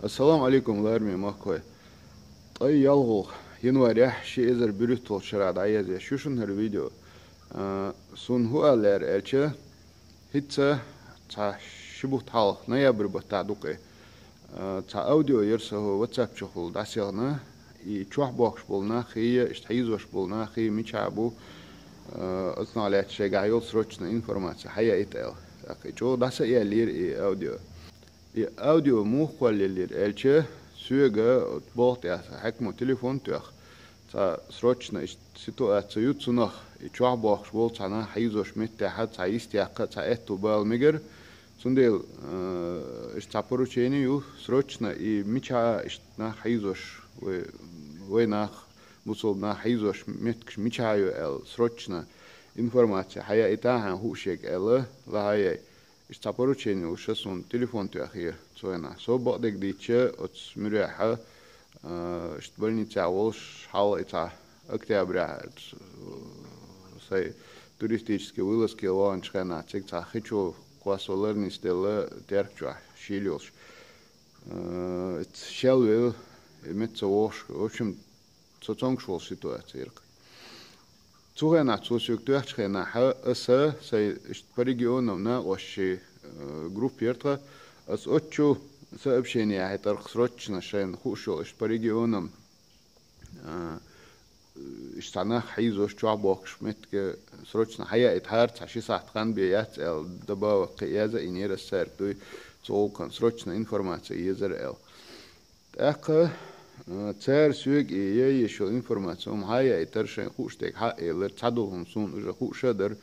السلام عليكم لارمي ماكوي. طي يلغو ينوار شي إزر بريتول شراد عايز شوشن هالفيديو. سون هو لير إلشة هيتسا تا شبه تحال نيابر بتاع دوقي. تا أوديو يرسه واتساب شغل داسيغنا يتشوح بوخش بولنا خي اشتحيزوش بولنا خي ميشابو أصنع لات شي قايل سروتشنا إنفورماتيا حيا إتقل. أخي جو داسا إيه لير إيه أوديو. أوديو مو خالي لير إلشة سوغا بوخت يا حكمو تليفون تيخ تا سروتشنا سيتواتسا يوتسونخ يتشوح بوخش بول تانا حيزوش متى تا يستيقظ تا إتو بالمجر سنديل اشتابروچيني يو سروتشنا и мича ишна хайзош вы нах мусул на хайзош меткш мичаю эл срочно информация хая итахан хушек эл лая иштапорочени ушасон телефон тяхи цоена сободек диче от смиряха штбольница волш хал ита октября сай туристические вылазки ланчхана цикца хочу классолерни стелла теркча шилёш шелвел метцоош в общем цоцонгшвол ситуация цугана цусюктуachchena аса сай по регионам на оши группертра as отчу сообщения это срочно шен хушо по регионам اشتنا حيزوش شعبوخش متك سروچنا حيا اتهار تشي ساعتان بيات ال دبا قيازة إنير السر دوي كان سروچنا إنفورماتيا يزر ال تاق تار سوق يشو إنفورماتيا حيا اترشن خوشتك حق ال تعدلهم سون وجه خوشدر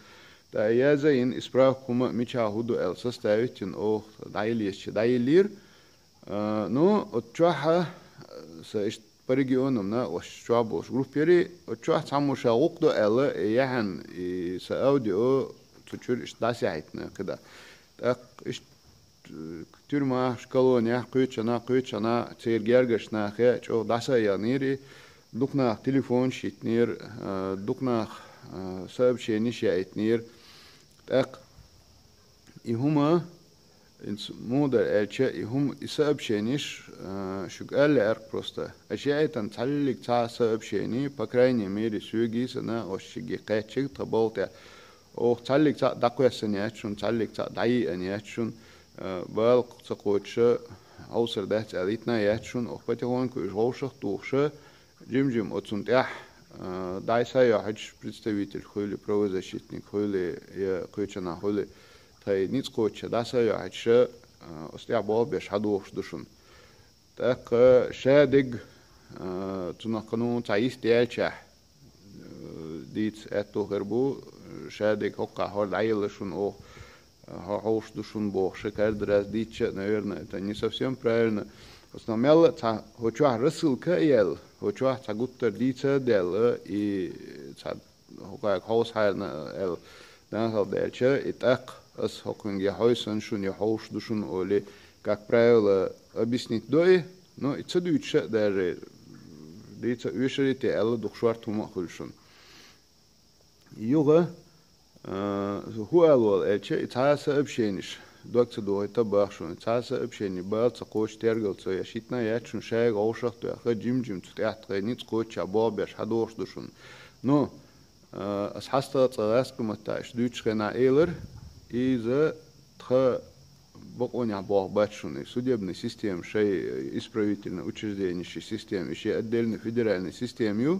تا يازا إن إسبراكم ميشاهدو ال سستاويتين أو دايليش دايلير نو اتشوحا ساشت по регионам на ошчабош группери очуа самуша окдо эле яхан и с аудио тучур иштасяйтна када так иш тюрьма школония кучана цергергашна хе чо даса янири дукна телефон шитнир дукна сообщение шайтнир так и хума инс модер элче и хум и сообщение шугал эрк просто ашяйтан таллик та сообщение по крайней мере сюгисана ошиги качиг таболта ох таллик та дакуясания чун таллик та дай аниачун бал цакоча аусердат алитна ячун ох патегон ку жошах тухша жим отсунтя дайсая хач представитель хули правозащитник хули я кучана хули тай ницкоча дасая хача остя бобеш хадуш душун так шадиг туна канун таис диалча дит эту гербу шадиг хокка хор дайлшун о хош душун бо шекардрас дитча наверное это не совсем правильно основмел та хоча рысылка ел хоча та гуттер дитса дел и та хокка хаус хайна эл дансал дельча и так as hokkunge hausen schon ja hoш duschen ole как правило объяснить дой но и цедуюча даже дица ушерите эл духшвартума хулшун юга хуалол элче итаса общениш доктор до это бахшун итаса общение бал цакоч тергал я шитна я чун шай гоушах то я жим театр ниц коча бобеш хадош душун но as хаста цараскуматаш дучрена элер из-за боконя бахбатшуны судебной системы, шей исправительной учреждения системы, еще отдельной федеральной системы,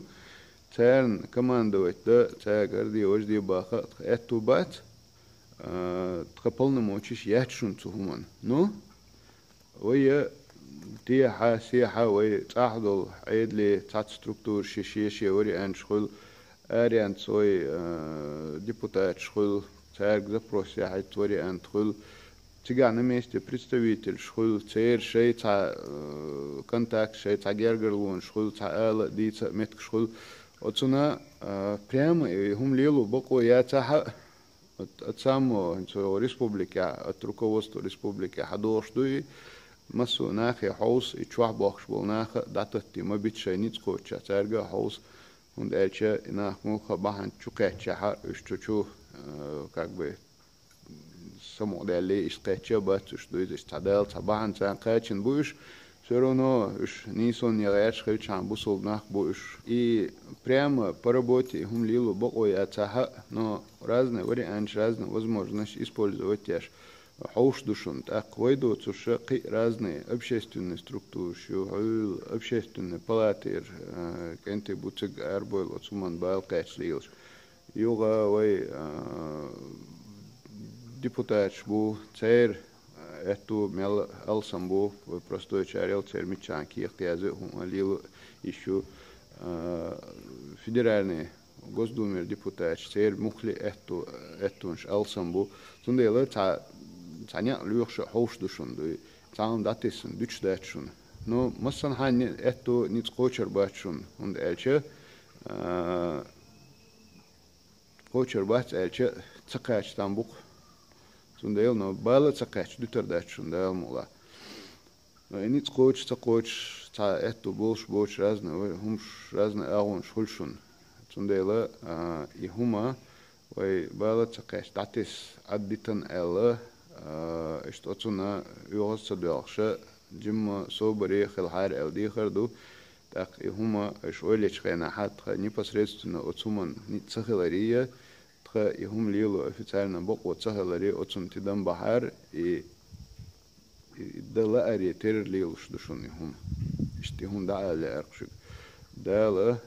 церн командовать да цергарди ожди баха эту бат, полномочий ячшун цухман. Ну, ويا تيها سيها ويا تعدل عيدلي تعد ستركتور شيء وري أن شغل أريان سوي депутат شغل церк запросия хайтвори антхул тига на месте представитель шхул цер шейца контакт шейца гергерлун шхул цаала дица метк шхул отсуна прямо хум лилу боко я цаха от самого республика от руководства республики хадош дуи масу нахи хаус и чвах бахш бол наха датати мабитшай ницкоча церга хаус und элче инах муха бахан чукача ха ушчучу как бы само дали истече бат что из стадел табан цан качин буш все равно уж Нисон не лечь, хвичан бусул нах буш. И прямо по работе хум лилу бокой ацаха, но разные варианты, разные возможности использовать тяж. Хауш душун, так войдут уже разные общественные структуры, общественные палаты, кенты буцег арбойл, цуман бал кэчлилш. Юга вой депутат бу цейр эту мел алсамбу простой чарел цейр мичанки ихтязы лил еще федеральный госдумер депутат цейр мухли этунш алсамбу тундела таня люкш хоушдушун ду таам датисун дучдачун но масан хань эту ниц кочер бачун und элче кочер бач элче цакач тамбук Sundel no bala tsakach duterdach sundel mola. No init coach ta etu bosh razna hum razna agun shulshun. Sundela I huma way bala tsakach datis additan ella ist otsuna yos sadelsha jim sobari khil har el dikhardu так I huma shwelech khana hat непосредственно отсуман ни цахилария يهم ليلو официально бок وتسهلري отсун тидан бахар и дала ари тер лил шдушун يهم اشتي هم دا لا ارقشك دالا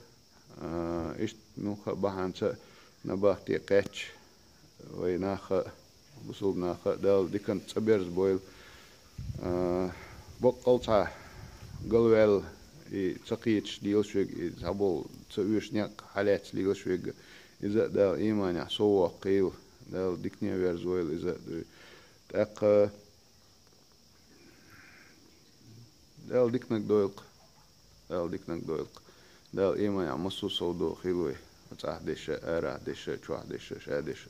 اشت نوخ بحانسا نباختي قاتش ويناخ بصوب ناخ دال ديكن تصبرز بويل بق قلتا قلوال и цакиич дилшвиг и забол цуюшняк халец лилшвиг إذا ده إيمان يحصو قيل ده ديكني بيرزويل إذا تأق ده ديكنك دويلق ده إيمان يعمسو صودو خيلوي وتعهدش أرى دش شو عهدش شادش